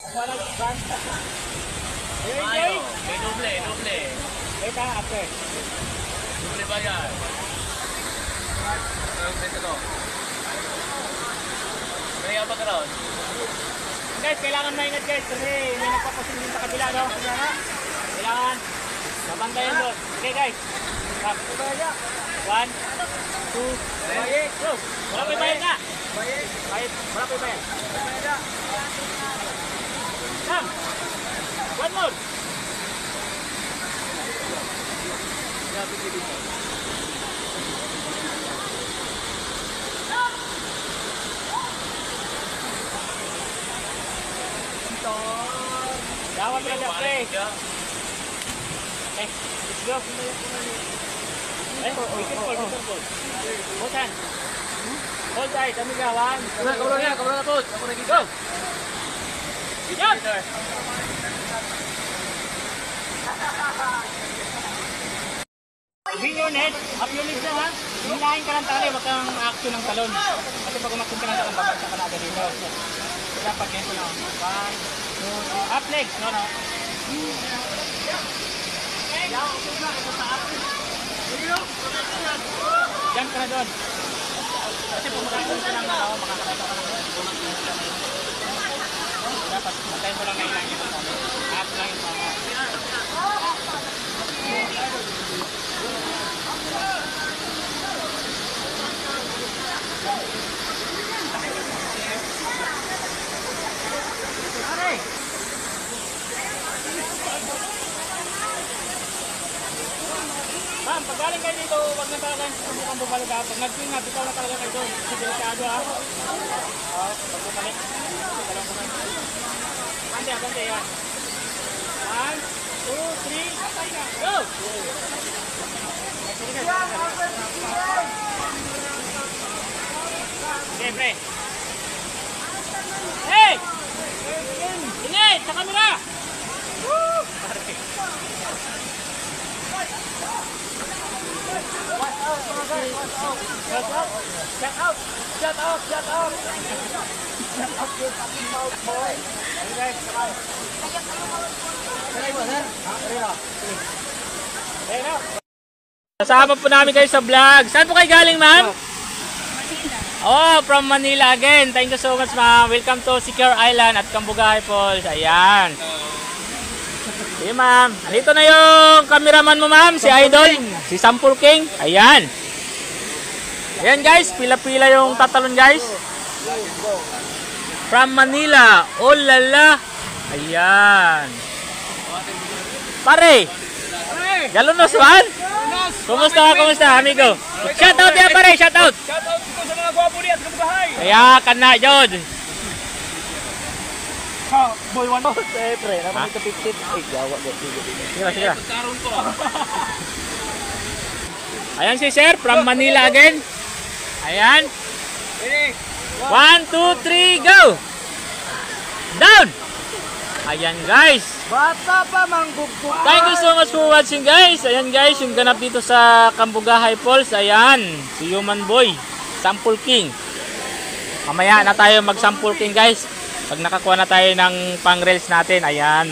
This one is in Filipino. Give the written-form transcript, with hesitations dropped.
Ayo, may doble. Ito, ate. Doble ba yan? Ito. May abag ka ron? Guys, kailangan maingat guys kasi may nagpapasin sa kabila, no? Kailangan mabantayan doon. Okay guys. Stop. 1, 2, 3, go! Wala pa bayad na! Wala pa bayad. Sam! One more! Dapat ka dyan, pre. Okay, let's go. Hold hand. Hold tight, amiga. 1, 2, 3. Kabro na po. Go! Yan! Bring your head, up your legs lang ha. Hinahin ka ng tali, wag kang action ng talon. Kasi pag umaction ka ng talon, babagsak ka na agad dito. Dapat ganito lang. 1, 2, 3. Up legs, no. Jump ka na doon. Kasi kung makakita ka ng makakakita ka ng dapat matayin mo lang na ilang ito. Up lang yung mga. Ma'am, pag galing kayo dito, wag na talaga subukang bumalik ha. Pag nag-swing na, bitaw na talaga kayo doon. Kasi delikado ha. Pag bumalik. Bante yan. 1, 2, 3, go! Okay, pre. Hey! Init! Sa camera! Woo! Shut up, you fucking mouth, boy. Hey guys, kasama po namin kayo sa vlog. Saan po kayo galing, ma'am? Oh, from Manila again. Thank you so much, ma'am. Welcome to Secure Island at Cambugahay Falls. Ayan. Sige, ma'am. Andito na yung cameraman mo, ma'am. Si Idol. Si Sampul King. Ayan. Ayan, guys. Pila-pila yung tatalon, guys. From Manila. Oh, lala. Ayan. Pare. Galunos, man. Kumusta, amigo? Shout out ya, pare. Shout out. Shout out ko sa mga gwapo diyan sa Cambugahay. Kaya, kana, Jod. Boy, one more. Pre, naman ito 15. Ay, gawa. Sige. Karon ko. Ayan si sir, from Manila again. Ayan. 1, 2, 3, go! Down! Ayan guys. Bata pa manggugugay. Thank you so much for watching guys. Ayan guys, yung ganap dito sa Cambugahay Falls. Ayan, si Human Boy, Sampul King. Mamaya na tayo mag Sampul King guys. Pag nakakuha na tayo ng pang-reels natin. Ayan.